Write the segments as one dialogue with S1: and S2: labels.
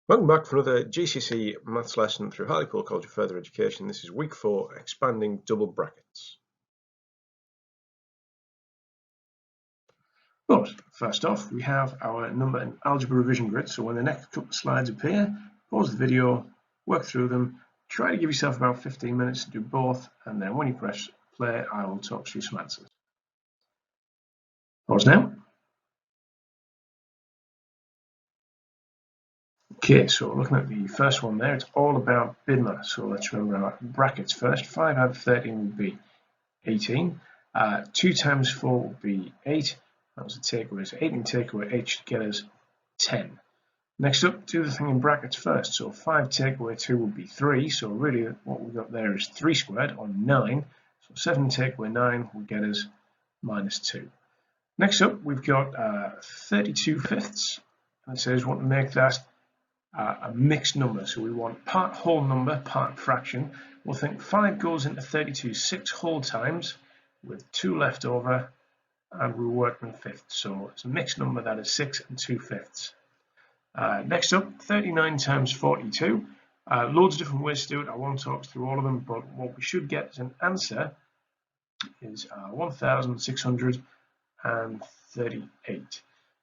S1: Welcome back for another GCSE maths lesson through Hartlepool College of Further Education. This is week 4, expanding double brackets. But first off, we have our number and algebra revision grid. So when the next couple of slides appear, pause the video, work through them, try to give yourself about 15 minutes to do both, and then when you press play, I will talk through some answers. Pause now. Okay, so looking at the first one there, it's all about BIDMA. So let's remember our brackets first. 5 out of 13 would be 18. 2 times 4 would be 8. That was the takeaway. So 8 and takeaway 8 should get us 10. Next up, do the thing in brackets first. So 5 takeaway 2 would be 3. So really what we've got there is 3 squared on 9. So 7 takeaway 9 will get us minus 2. Next up, we've got 32 fifths. And it says we want to make that a mixed number. So we want part whole number, part fraction. We'll think 5 goes into 32 6 whole times with 2 left over, and we're working fifths. So it's a mixed number that is 6 and 2 fifths. Next up, 39 times 42. Loads of different ways to do it. I won't talk through all of them, but what we should get as an answer is 1,638.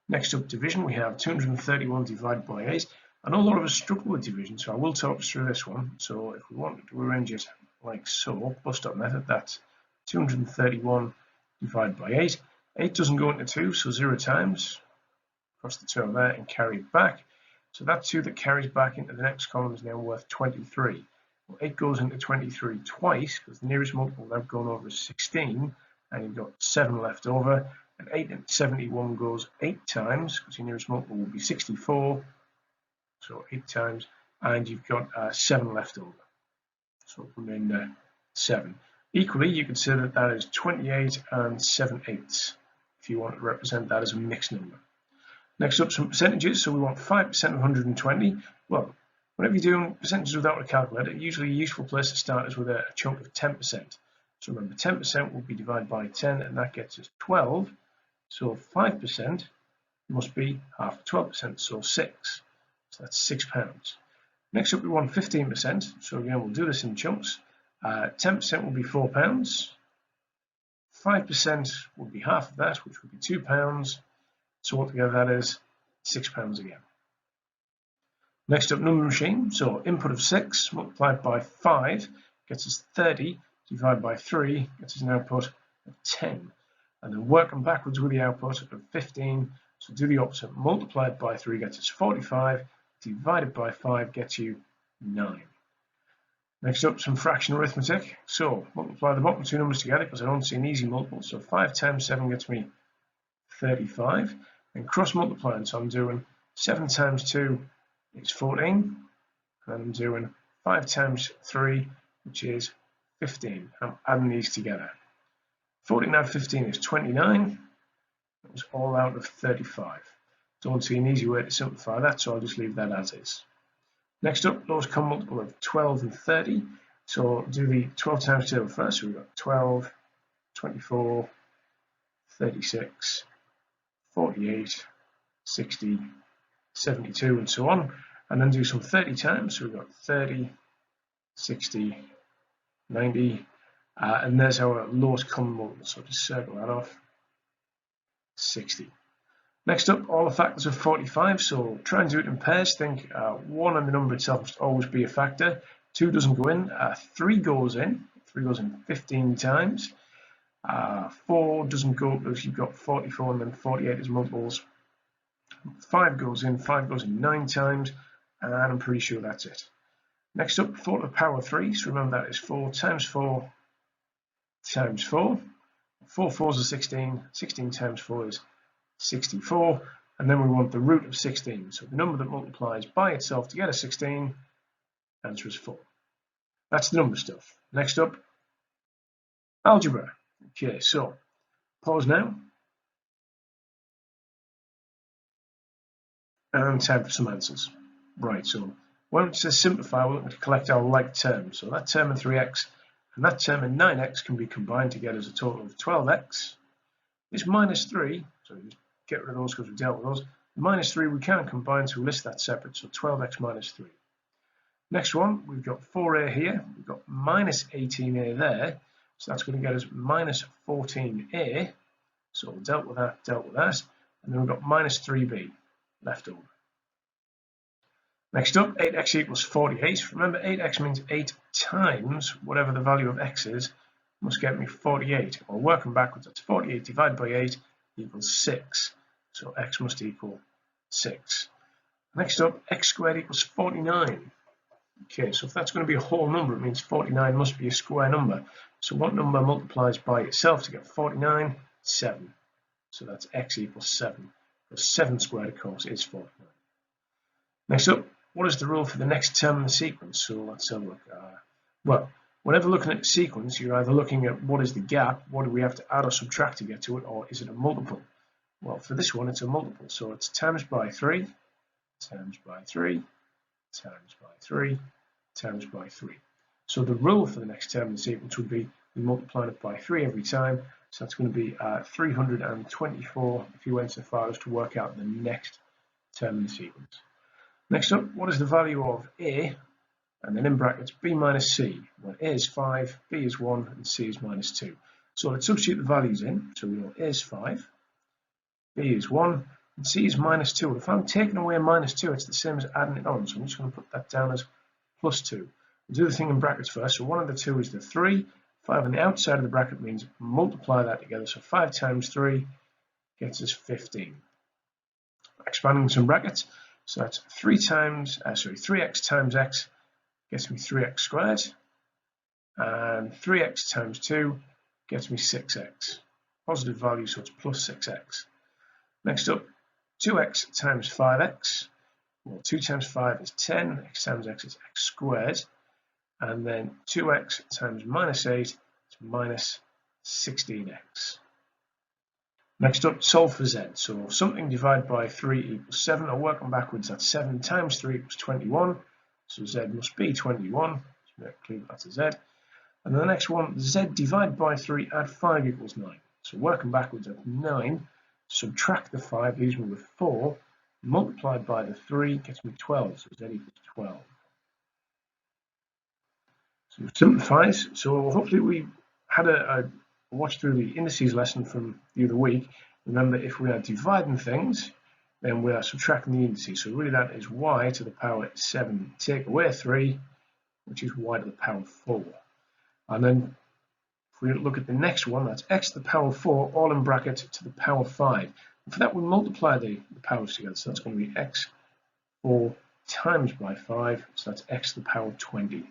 S1: Next up, division. We have 231 divided by 8. I know a lot of us struggle with division, so I will talk us through this one. So if we wanted to arrange it like so, bus-stop method, that's 231 divided by 8. 8 doesn't go into 2, so 0 times. Cross the 2 over there and carry it back. So that 2 that carries back into the next column is now worth 23. Well, 8 goes into 23 twice, because the nearest multiple they've gone over is 16, and you've got 7 left over. And 8 into 71 goes 8 times, because your nearest multiple will be 64. So 8 times, and you've got 7 left over. So remainder 7. Equally, you could say that that is 28 and 7/8 if you want to represent that as a mixed number. Next up, some percentages. So we want 5% of 120. Well, whenever you're doing percentages without a calculator, usually a useful place to start is with a chunk of 10%. So remember, 10% will be divided by 10, and that gets us 12. So 5% must be half of 12%, so 6. So that's £6. Next up, we want 15%. So again, we'll do this in chunks. 10% will be £4. 5% would be half of that, which would be £2. So altogether, that is £6 again. Next up, number machine. So input of 6 multiplied by 5 gets us 30. Divided by 3 gets us an output of 10. And then working backwards with the output of 15. So do the opposite. Multiplied by 3 gets us 45. Divided by 5 gets you 9. Next up, some fraction arithmetic. So multiply the bottom two numbers together, because I don't see an easy multiple. So 5 times 7 gets me 35. And cross multiplying, so I'm doing 7 times 2 is 14. And I'm doing 5 times 3, which is 15. I'm adding these together. 14 out of 15 is 29. That was all out of 35. Don't see an easy way to simplify that, so I'll just leave that as is. Next up, lowest common multiple of 12 and 30. So do the 12 times 2 first. So we've got 12, 24, 36, 48, 60, 72, and so on. And then do some 30 times. So we've got 30, 60, 90. And there's our lowest common multiple. So just circle that off. 60. Next up, all the factors of 45. So try and do it in pairs. Think 1 and the number itself must always be a factor. 2 doesn't go in. 3 goes in. 3 goes in 15 times. 4 doesn't go because you've got 44 and then 48 as multiples. 5 goes in. 5 goes in 9 times. And I'm pretty sure that's it. Next up, 4 to the power 3. So remember that is 4 times 4 times 4. 4 fours are 16. 16 times 4 is 64, and then we want the root of 16. So the number that multiplies by itself to get a 16, answer is 4. That's the number stuff. Next up, algebra. Okay, so pause now. And time for some answers. Right, so when it says simplify, we're looking to collect our like terms. So that term in 3x and that term in 9x can be combined to get us a total of 12x. This minus 3, so just get rid of those because we dealt with those. Minus 3 we can't combine, so we list that separate, so 12x minus 3. Next one, we've got 4a here, we've got minus 18a there, so that's going to get us minus 14a, so we'll dealt with that, and then we've got minus 3b left over. Next up, 8x equals 48. Remember, 8x means 8 times whatever the value of x is, must get me 48. Well, working backwards, that's 48 divided by 8 equals 6. So x must equal 6. Next up, x squared equals 49. Okay, so if that's going to be a whole number, it means 49 must be a square number. So what number multiplies by itself to get 49? 7. So that's x equals 7. Because 7 squared, of course, is 49. Next up, what is the rule for the next term in the sequence? So let's have a look. Well, whenever looking at the sequence, you're either looking at what is the gap, what do we have to add or subtract to get to it, or is it a multiple? Well, for this one, it's a multiple. So it's times by 3, times by 3, times by 3, times by 3. So the rule for the next term in the sequence would be we multiply it by 3 every time. So that's going to be 324 if you went so far as to work out the next term in the sequence. Next up, what is the value of a, and then in brackets b minus c, where a is 5, b is 1, and c is minus 2. So let's substitute the values in. So we know a is 5, b is 1, and c is minus 2. If I'm taking away a minus 2, it's the same as adding it on, so I'm just going to put that down as plus 2. We'll do the thing in brackets first. So one of the 2 is the 3, 5 on the outside of the bracket means multiply that together. So 5 times 3 gets us 15. Expanding some brackets. So that's 3x times x gets me 3x squared, and 3x times 2 gets me 6x. Positive value, so it's plus 6x. Next up, 2x times 5x. Well, 2 times 5 is 10, x times x is x squared, and then 2x times minus 8 is minus 16x. Next up, solve for z. So something divided by 3 equals 7, or working backwards, that's 7 times 3 equals 21. So z must be 21. So make clear that's a z. And then the next one, z divided by 3, add 5 equals 9. So working backwards, that's 9. Subtract the 5, leaves me with 4. Multiplied by the 3 gets me 12. So z equals 12. So it simplifies. So hopefully we had a watch through the indices lesson from the other week. Remember, if we are dividing things, then we are subtracting the indices. So really that is y to the power 7. Take away 3, which is y to the power 4. And then if we look at the next one, that's x to the power 4, all in bracket, to the power 5. And for that, we multiply the powers together. So that's going to be x 4 times by 5. So that's x to the power 20.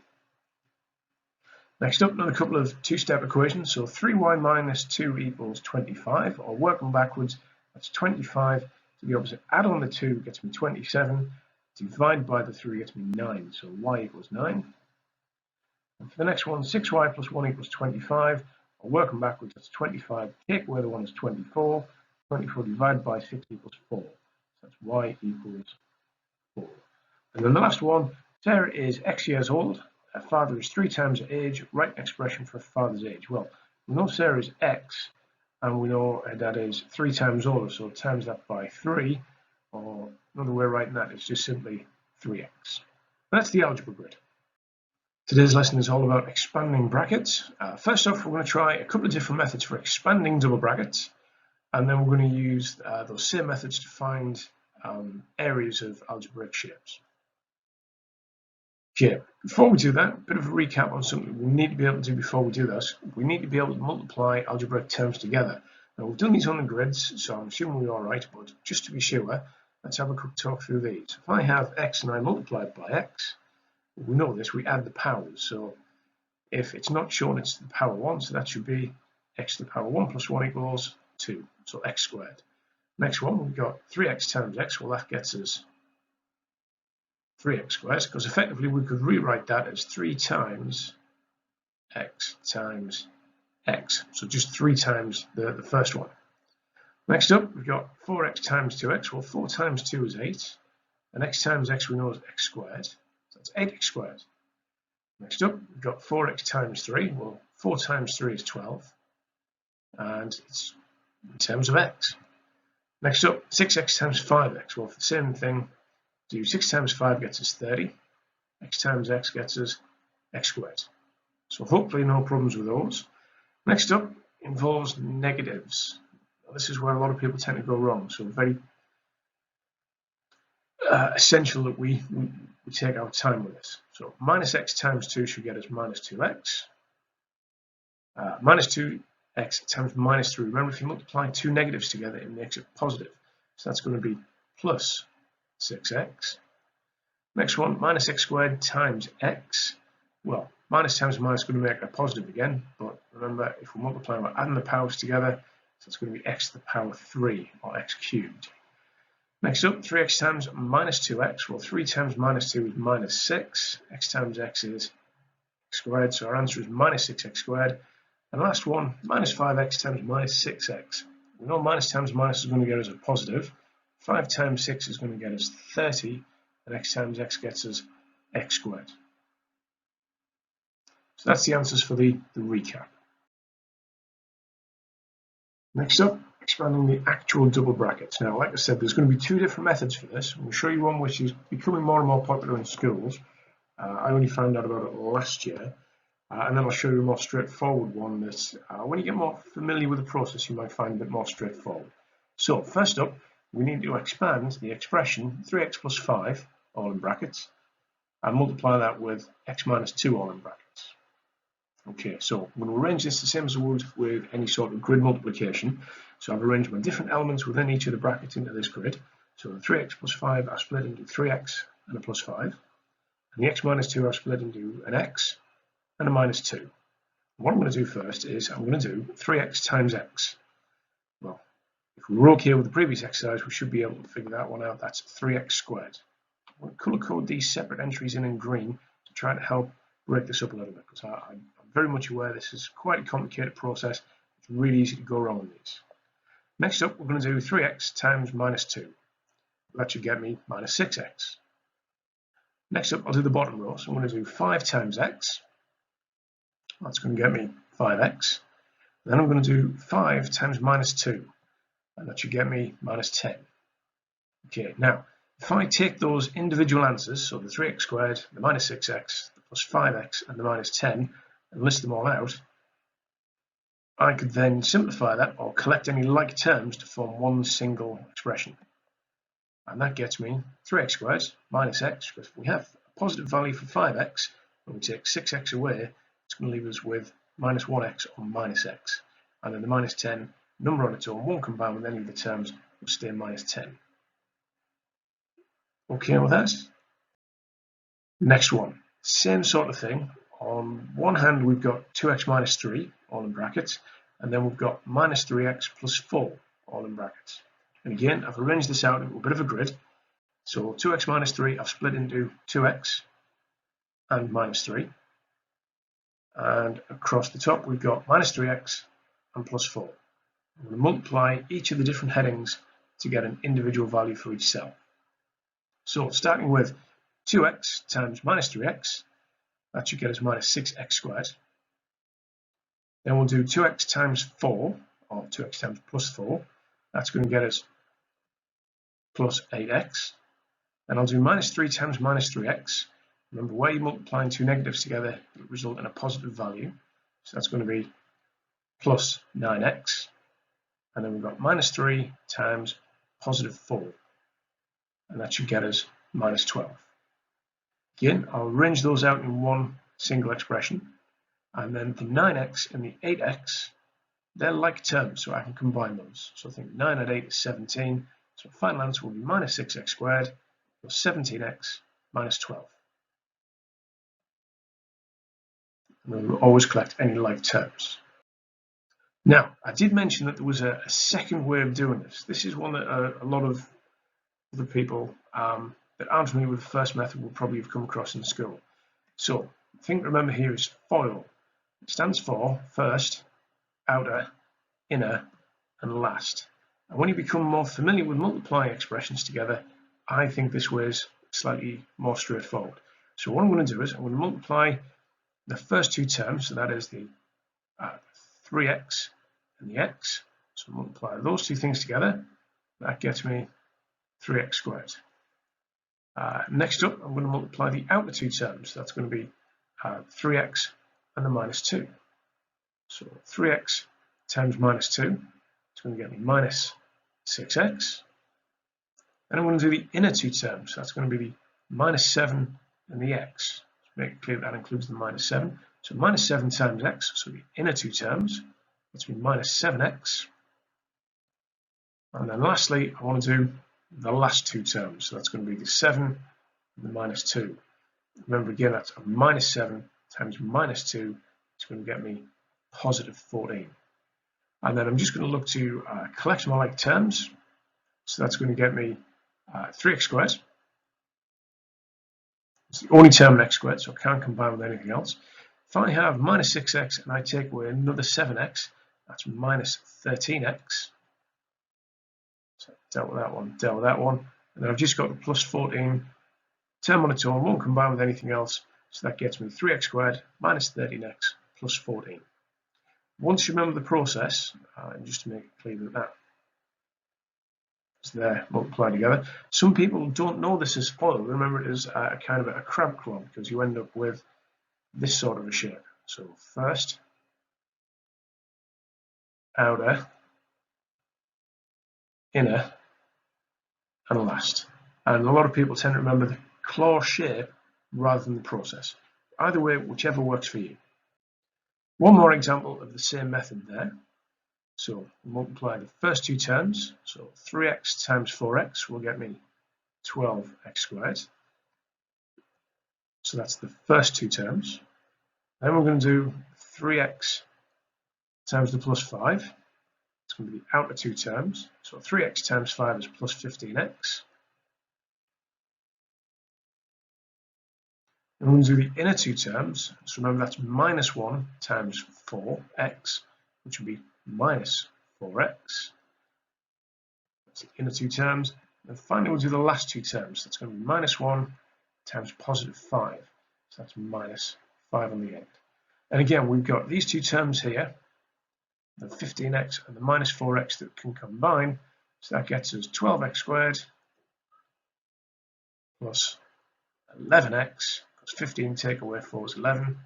S1: Next up, another couple of two-step equations. So 3y minus 2 equals 25, or working backwards, that's 25 to the opposite. Add on the 2 gets me 27, divide by the 3 gets me 9, so y equals 9. And for the next one, 6y plus 1 equals 25, or working backwards, that's 25, take away the 1 is 24, 24 divided by 6 equals 4, so that's y equals 4. And then the last one, Sarah is x years old. Her father is 3 times her age. Write an expression for her father's age. Well, we know Sarah is x, and we know her dad is 3 times older, so times that by 3, or another way of writing that is just simply 3x. That's the algebra grid. Today's lesson is all about expanding brackets. First off, we're going to try a couple of different methods for expanding double brackets, and then we're going to use those same methods to find areas of algebraic shapes. Okay, before we do that, a bit of a recap on something we need to be able to do before we do this. We need to be able to multiply algebraic terms together. Now, we've done these on the grids, so I'm assuming we're all right, but just to be sure, let's have a quick talk through these. If I have x and I multiply it by x, we know this, we add the powers. So if it's not shown, it's to the power 1, so that should be x to the power 1 plus 1 equals 2, so x squared. Next one, we've got 3x times x, well that gets us 3x squared, because effectively we could rewrite that as 3 times x times x, so just 3 times the first one. Next up, we've got 4x times 2x. Well, 4 times 2 is 8, and x times x we know is x squared, so that's 8x squared. Next up, we've got 4x times 3. Well, 4 times 3 is 12, and it's in terms of x. Next up, 6x times 5x. Well, for the same thing, do 6 times 5 gets us 30. X times x gets us x squared. So hopefully no problems with those. Next up involves negatives. Now, this is where a lot of people tend to go wrong. So very essential that we take our time with this. So minus x times 2 should get us minus 2x. Minus 2x times minus 3. Remember, if you multiply two negatives together, it makes it positive. So that's going to be plus 6x. Next one, minus x squared times x. Well, minus times minus is going to make a positive again, but remember, if we multiply, we're adding the powers together, so it's going to be x to the power 3, or x cubed. Next up, 3x times minus 2x. Well, 3 times minus 2 is minus 6. X times x is x squared, so our answer is minus 6x squared. And last one, minus 5x times minus 6x. We know minus times minus is going to get us a positive. 5 times 6 is going to get us 30, and x times x gets us x squared. So that's the answers for the recap. Next up, expanding the actual double brackets. Now, like I said, there's going to be two different methods for this. I'm going to show you one which is becoming more and more popular in schools. I only found out about it last year. And then I'll show you a more straightforward one that when you get more familiar with the process, you might find a bit more straightforward. So first up, we need to expand the expression 3x plus 5, all in brackets, and multiply that with x minus 2, all in brackets. Okay, so I'm going to arrange this the same as I would with any sort of grid multiplication. So I've arranged my different elements within each of the brackets into this grid. So the 3x plus 5 are split into 3x and a plus 5. And the x minus 2 are split into an x and a minus 2. What I'm going to do first is I'm going to do 3x times x. Well, if we were okay with the previous exercise, we should be able to figure that one out. That's 3x squared. I'm going to color code these separate entries in green to try to help break this up a little bit, because I'm very much aware this is quite a complicated process. It's really easy to go wrong with these. Next up, we're going to do 3x times minus 2. That should get me minus 6x. Next up, I'll do the bottom row. So I'm going to do 5 times x. That's going to get me 5x. Then I'm going to do 5 times minus 2, and that should get me minus 10. Okay, now if I take those individual answers, so the 3x squared, the minus 6x, the plus 5x, and the minus 10, and list them all out, I could then simplify that or collect any like terms to form one single expression. And that gets me 3x squared minus x, because if we have a positive value for 5x, when we take 6x away, it's going to leave us with minus 1x or minus x. And then the minus 10 number on its own won't combine with any of the terms, will stay minus 10. Okay with that? Next one, same sort of thing. On one hand, we've got 2x minus 3, all in brackets, and then we've got minus 3x plus 4, all in brackets. And again, I've arranged this out into a bit of a grid. So 2x minus 3, I've split into 2x and minus 3. And across the top, we've got minus 3x and plus 4. I'm going to multiply each of the different headings to get an individual value for each cell. So starting with 2x times minus 3x, that should get us minus 6x squared. Then we'll do 2x times 4, or 2x times plus 4. That's going to get us plus 8x. Then I'll do minus 3 times minus 3x. Remember, where you're multiplying two negatives together, it result in a positive value. So that's going to be plus 9x. And then we've got minus 3 times positive 4. And that should get us minus 12. Again, I'll arrange those out in one single expression. And then the 9x and the 8x, they're like terms, so I can combine those. So I think 9 and 8 is 17. So the final answer will be minus 6x squared plus 17x minus 12. And then we'll always collect any like terms. Now, I did mention that there was a second way of doing this. This is one that a lot of other people that aren't familiar with the first method will probably have come across in school. So the thing to remember here is FOIL. It stands for first, outer, inner, and last. And when you become more familiar with multiplying expressions together, I think this way is slightly more straightforward. So what I'm going to do is I'm going to multiply the first two terms, so that is the 3x and the x. So multiply those two things together. That gets me 3x squared. Next up, I'm going to multiply the outer two terms. That's going to be 3x and the minus 2. So 3x times minus 2 is going to get me minus 6x. And I'm going to do the inner two terms. That's going to be the minus 7 and the x. Make it clear that includes the minus 7. So minus 7 times x, so the inner two terms, that's going to be minus 7x. And then lastly, I want to do the last two terms. So that's going to be the 7 and the minus 2. Remember again, that's a minus 7 times minus 2. It's going to get me positive 14. And then I'm just going to look to collect my like terms. So that's going to get me 3x squared. It's the only term in x squared, so I can't combine with anything else. If I have minus 6x and I take away another 7x, that's minus 13x. So dealt with that one. And then I've just got the plus 14 term on its own, won't combine with anything else. So that gets me 3x squared minus 13x plus 14. Once you remember the process, and just to make it clear that is there multiplied together. Some people don't know this as follows. Remember, it is a kind of a crab claw because you end up with this sort of a shape. So first, outer, inner, and last. And a lot of people tend to remember the claw shape rather than the process. Either way, whichever works for you. One more example of the same method there. So multiply the first two terms. So 3x times 4x will get me 12x squared. So that's the first two terms. Then we're going to do 3x times the plus 5. It's going to be the outer two terms. So 3x times 5 is plus 15x. And we're going to do the inner two terms. So remember, that's minus 1 times 4x, which would be minus 4x. That's the inner two terms. And finally, we'll do the last two terms. That's going to be minus 1 times positive 5. So that's minus 5 on the end. And again, we've got these two terms here, the 15x and the minus 4x that can combine. So that gets us 12x squared plus 11x, because 15 take away 4 is 11,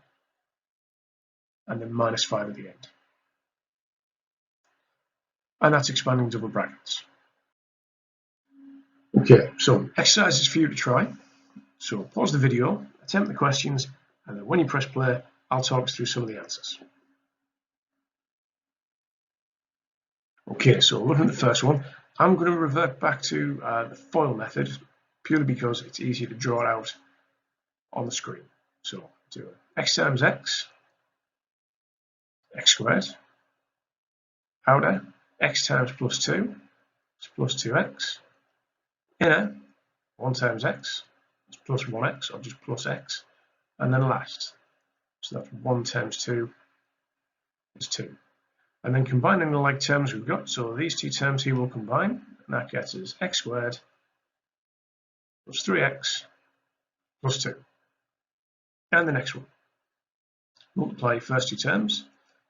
S1: and then minus 5 at the end. And that's expanding double brackets. Okay, so exercises for you to try. So pause the video, attempt the questions, and then when you press play, I'll talk us through some of the answers. Okay, so looking at the first one, I'm going to revert back to the FOIL method purely because it's easier to draw it out on the screen. So do x times x, x squared, outer, x times plus 2 is plus 2x, inner, 1 times x is plus 1x, or just plus x, and then last. So that's 1 times 2 is 2. And then combining the like terms we've got, so these two terms here will combine, and that gets us x squared plus 3x plus 2. And the next one, multiply your first two terms.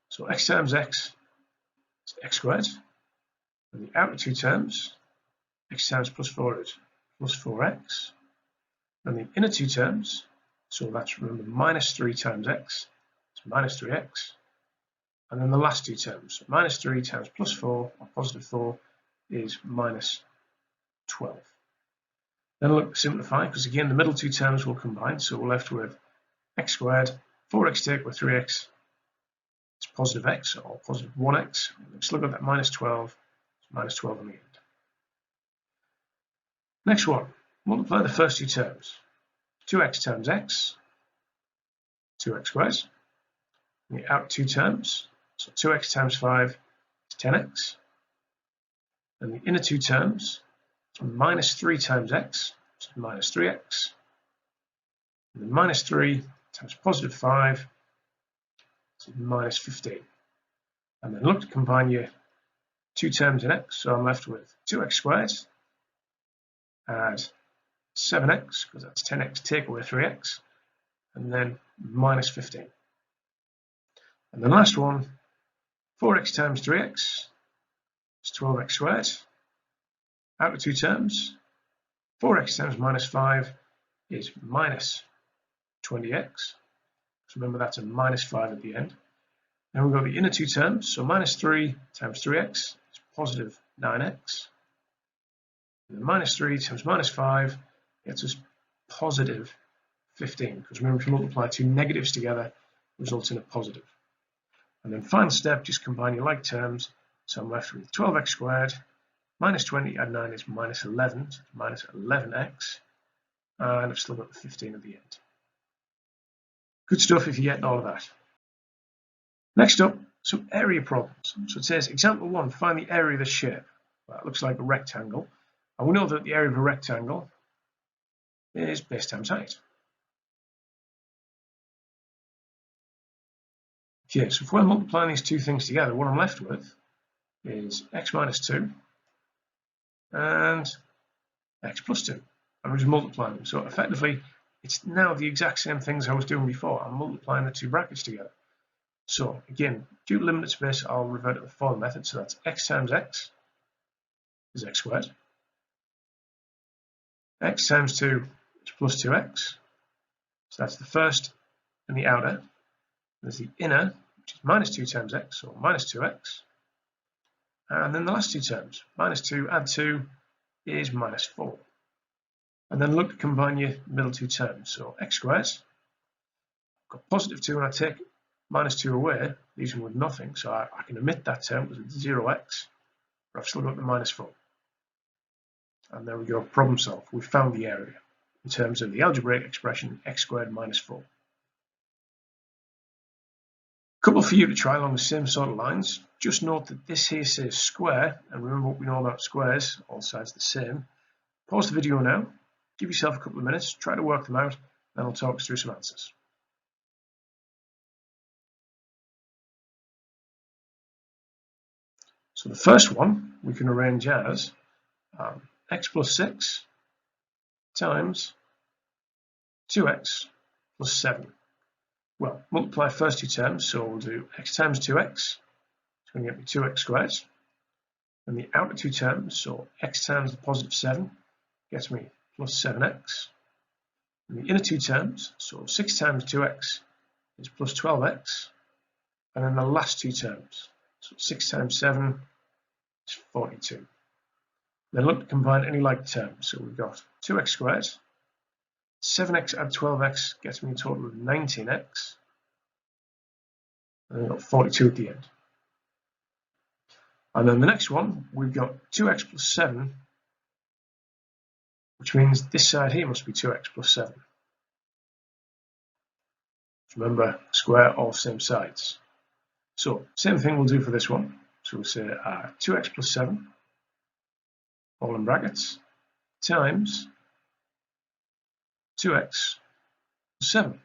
S1: So x times x is x squared, and the outer two terms, x times plus 4 is plus 4x, and the inner two terms, so that's, remember, minus 3 times x, it's minus 3x, and then the last two terms, minus 3 times plus 4, or positive 4, is minus 12. Then look, simplify, because again the middle two terms will combine, so we're left with x squared, 4x take with 3x, it's positive x, or positive 1x. Let's look at that minus 12, it's minus 12 in the end. Next one, multiply the first two terms. 2x times x, 2x squared. And the out two terms, so 2x times 5 is 10x. And the inner two terms, so minus 3 times x, so minus 3x. And then minus 3 times positive 5, so minus 15. And then look to combine your two terms in x, so I'm left with 2x squared, add 7x, because that's 10x, take away 3x, and then minus 15. And the last one, 4x times 3x is 12x squared, outer two terms, 4x times minus 5 is minus 20x. So remember that's a minus 5 at the end. Then we've got the inner two terms, so minus 3 times 3x is positive 9x. And then minus 3 times minus 5 gets us positive 15, because remember if you multiply two negatives together, it results in a positive. And then final step, just combine your like terms. So I'm left with 12x squared minus 20 add 9 is minus 11, so minus 11x, and I've still got the 15 at the end. Good stuff if you're getting all of that. Next up, some area problems. So it says, example 1, find the area of the shape. Well, it looks like a rectangle. And we know that the area of a rectangle is base times height. Okay, so if we're multiplying these two things together, what I'm left with is x minus 2 and x plus 2. And we just multiply them. So effectively, it's now the exact same things I was doing before. I'm multiplying the two brackets together. So again, due to limited space, I'll revert to the following method. So that's x times x is x squared. X times 2 is plus 2x. So that's the first and the outer. There's the inner, which is minus 2 times x, or minus 2x. And then the last two terms, minus 2 add 2 is minus 4. And then look to combine your middle two terms. So x squared, I've got positive 2, and I take minus 2 away, leaves me with nothing. So I can omit that term because it's 0x, but I've still got the minus 4. And there we go, problem solved. We found the area in terms of the algebraic expression x squared minus 4. Couple for you to try along the same sort of lines. Just note that this here says square, and remember what we know about squares, all sides the same. Pause the video now, give yourself a couple of minutes, try to work them out, then I'll talk us through some answers. So the first one we can arrange as x plus 6 times 2x plus 7. Well, multiply first two terms, so we'll do x times 2x, it's going to get me 2x squared. And the outer two terms, so x times the positive 7 gets me plus 7x. And the inner two terms, so 6 times 2x is plus 12x. And then the last two terms, so 6 times 7 is 42. Then look to combine any like terms. So we've got 2x squared, 7x add 12x gets me a total of 19x, and we've got 42 at the end. And then the next one, we've got 2x plus 7, which means this side here must be 2x plus 7. Remember, square all same sides. So same thing we'll do for this one. So we'll say 2x plus 7, all in brackets, times 2x plus 7.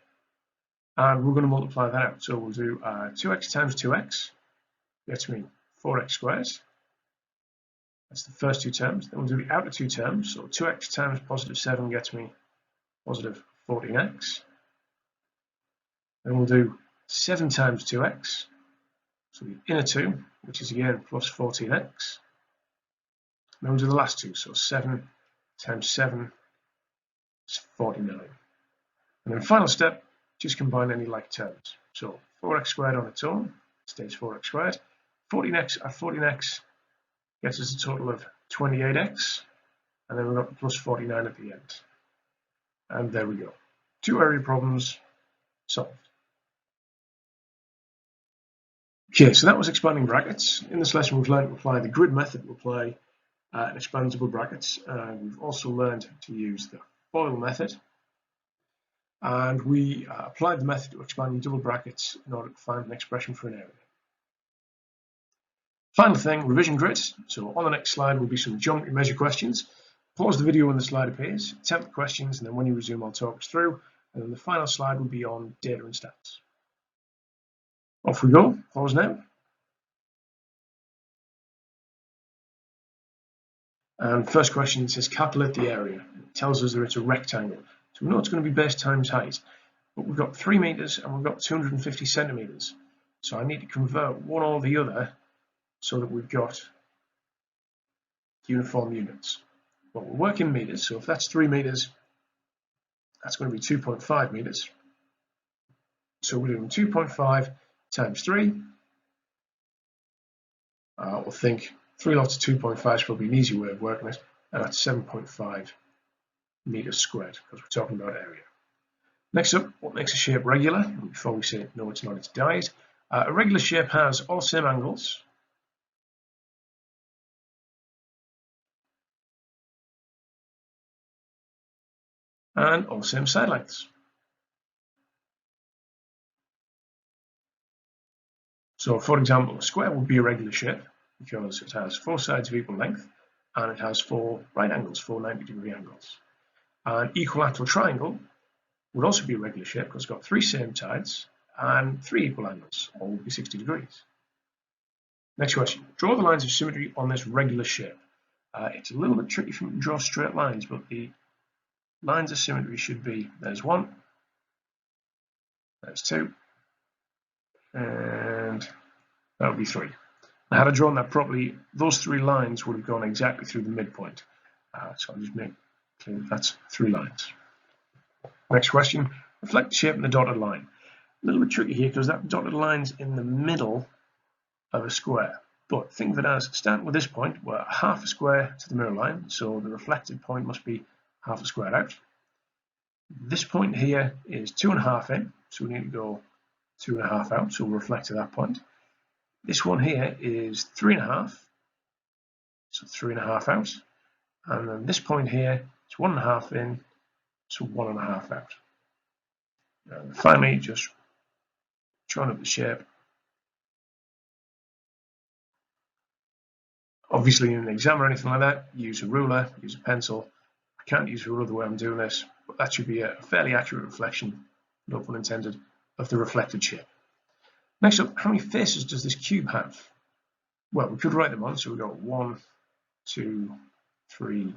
S1: And we're going to multiply that out. So we'll do 2x times 2x gets me 4x squared. That's the first two terms. Then we'll do the outer two terms. So 2x times positive 7 gets me positive 14x. Then we'll do 7 times 2x. So the inner two, which is again plus 14x. Then we'll do the last two. So 7 times 7 is 49. And then final step, just combine any like terms. So 4x squared on its own stays 4x squared. 14x at 14x gets us a total of 28x. And then we've got the plus 49 at the end. And there we go. Two area problems solved. Okay, so that was expanding brackets. In this lesson, we've learned to apply the grid method to apply expandable brackets. We've also learned to use the FOIL method. And we applied the method to expanding double brackets in order to find an expression for an area. Final thing, revision grid. So on the next slide will be some geometry measure questions. Pause the video when the slide appears, attempt the questions, and then when you resume, I'll talk us through. And then the final slide will be on data and stats. Off we go. Pause now. And first question says calculate the area. It tells us that it's a rectangle. So we know it's going to be base times height. But we've got 3 meters and we've got 250 centimeters. So I need to convert one or the other so that we've got uniform units. Well, we'll work in meters, so if that's 3 meters, that's going to be 2.5 meters. So we're doing 2.5 times 3. We'll think 3 lots of 2.5 is probably an easy way of working it, and that's 7.5 meters squared, because we're talking about area. Next up, what makes a shape regular? Before we say no, it's not, it's dies. A regular shape has all same angles, and all same side lengths. So, for example, a square would be a regular shape because it has 4 sides of equal length, and it has 4 right angles, 4 90-degree angles. An equilateral triangle would also be a regular shape because it's got 3 same sides and 3 equal angles, all would be 60 degrees. Next question, draw the lines of symmetry on this regular shape. It's a little bit tricky for me to draw straight lines, but the lines of symmetry should be, there's 1, there's 2, and that would be 3. Now, had I drawn that properly, those 3 lines would have gone exactly through the midpoint. So I'll just make clear that that's 3 lines. Next question, reflect the shape in the dotted line. A little bit tricky here because that dotted line's in the middle of a square. But think of it as, starting with this point, we're half a square to the mirror line, so the reflected point must be half a square out. This point here is 2.5 in, so we need to go 2.5 out, so we'll reflect to that point. This one here is 3.5, so 3.5 out, and then this point here is 1.5 in, so 1.5 out. And finally, just drawing up the shape. Obviously, in an exam or anything like that, use a ruler, use a pencil. I can't use a ruler the way I'm doing this, but that should be a fairly accurate reflection, no pun intended, of the reflected shape. Next up, how many faces does this cube have? Well, we could write them on, so we've got 1, 2, 3,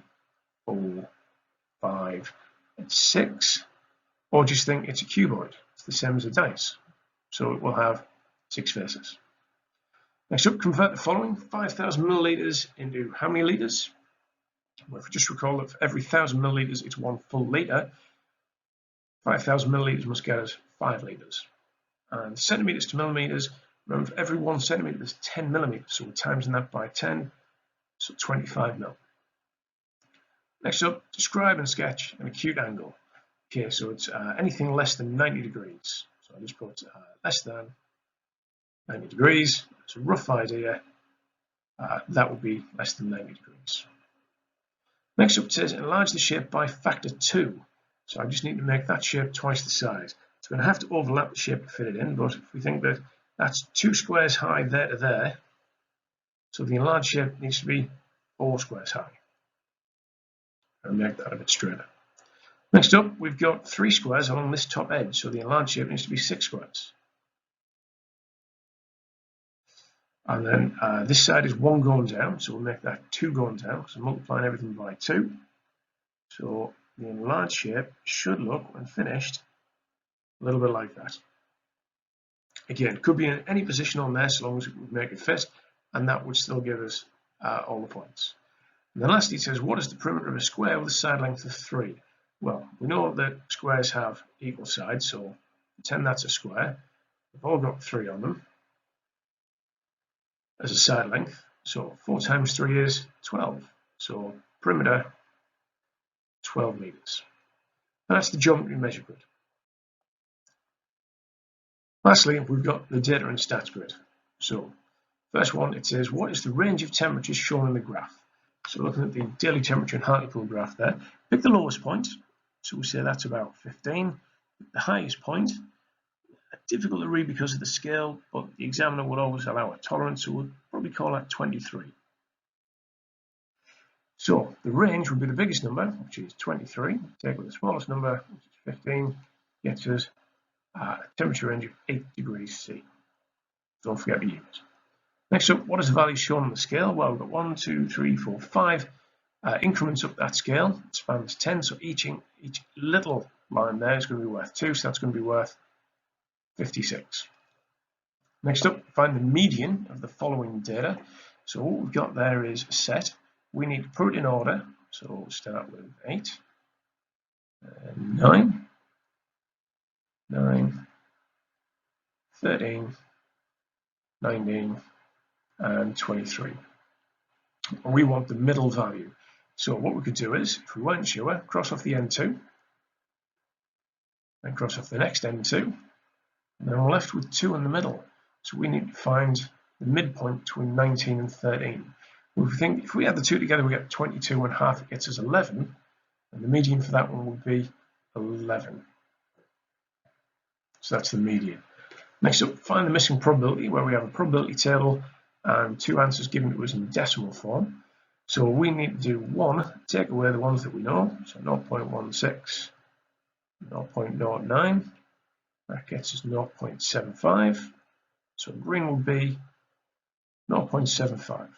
S1: 4, 5, and 6, or just think it's a cuboid. It's the same as a dice, so it will have 6 faces. Next up, convert the following: 5,000 milliliters into how many liters? Well, if we just recall that for every 1,000 milliliters, it's 1 full liter. 5,000 milliliters must get us 5 liters. And centimeters to millimeters, remember, for every 1 centimeter, there's 10 millimeters, so we're timesing that by 10, so 25 mil. Next up, describe and sketch an acute angle. Okay, so it's anything less than 90 degrees. So I just put less than 90 degrees. It's a rough idea. That would be less than 90 degrees. Next up, it says enlarge the shape by factor 2. So I just need to make that shape twice the size. It's going to have to overlap the shape to fit it in, but if we think that that's 2 squares high there to there, so the enlarged shape needs to be 4 squares high. I'll make that a bit straighter. Next up, we've got 3 squares along this top edge, so the enlarged shape needs to be 6 squares. And then this side is 1 going down, so we'll make that 2 going down, so multiplying everything by 2. So the enlarged shape should look, when finished, a little bit like that. Again, it could be in any position on there, so long as we make it fit, and that would still give us all the points. And then lastly, it says, what is the perimeter of a square with a side length of 3? Well, we know that squares have equal sides, so pretend that's a square. They've all got 3 on them as a side length, so 4 times 3 is 12, so perimeter 12 meters. And that's the geometry measure grid. Lastly, we've got the data and stats grid. So first one, it says, what is the range of temperatures shown in the graph? So looking at the daily temperature in Hartlepool graph there, pick the lowest point, so we say that's about 15. The highest point, difficult to read because of the scale, but the examiner would always allow a tolerance, so we'll probably call that 23. So the range would be the biggest number, which is 23. Take with the smallest number, which is 15, gets us a temperature range of 8 degrees C. Don't forget to use it. Next up, what is the value shown on the scale? Well, we've got 1, 2, 3, 4, 5 increments up that scale. It spans 10, so each little line there is going to be worth 2, so that's going to be worth 56. Next up, find the median of the following data. So what we've got there is a set. we need to put it in order. So we'll start with 8, 9, 9, 13, 19, and 23. We want the middle value. So what we could do is, if we weren't sure, cross off the N2, then cross off the next N2, and then we're left with 2 in the middle. So we need to find the midpoint between 19 and 13. We think if we add the two together, we get 22, and half it gets us 11, and the median for that one would be 11. So that's the median. Next up, find the missing probability, where we have a probability table and 2 answers given to us in decimal form. So we need to do 1, take away the ones that we know, so 0.16, 0.09, that gets us 0.75, so green will be 0.75.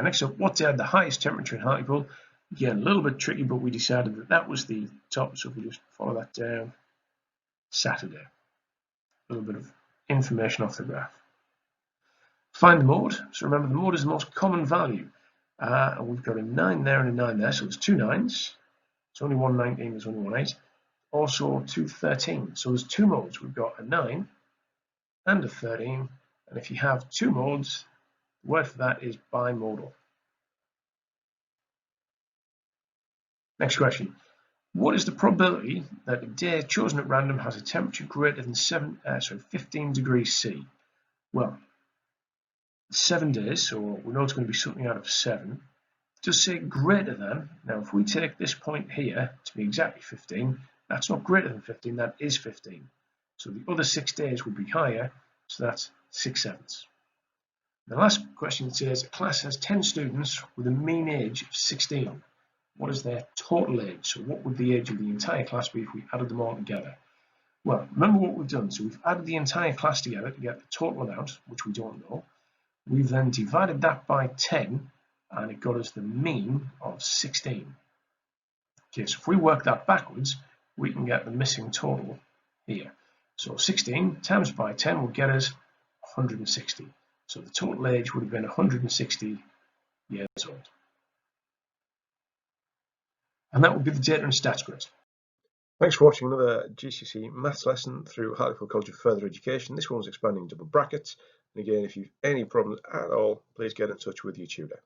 S1: Next up, what day had the highest temperature in Hartlepool? Again, a little bit tricky, but we decided that that was the top, so if we just follow that down, Saturday. A little bit of information off the graph. Find the mode. So remember, the mode is the most common value. And we've got a 9 there and a 9 there, so there's 2 9s. It's only one 19, there's only one 8. Also 2 13. So there's 2 modes. We've got a 9 and a 13. And if you have 2 modes, the word for that is bimodal. Next question. What is the probability that a day chosen at random has a temperature greater than 15 degrees C? Well, 7 days, so we know it's going to be something out of 7. It does say greater than. Now, if we take this point here to be exactly 15, that's not greater than 15, that is 15. So the other 6 days would be higher, so that's 6/7. The last question says a class has 10 students with a mean age of 16. What is their total age? So what would the age of the entire class be if we added them all together? Well, remember what we've done. So we've added the entire class together to get the total amount, which we don't know. We've then divided that by 10, and it got us the mean of 16. Okay, so if we work that backwards, we can get the missing total here. So 16 times by 10 will get us 160. So the total age would have been 160 years old. And that would be the data and stats quiz. Thanks for watching another GCSE maths lesson through Hartlepool College of Further Education. This one's expanding double brackets. And again, if you've any problems at all, please get in touch with your tutor.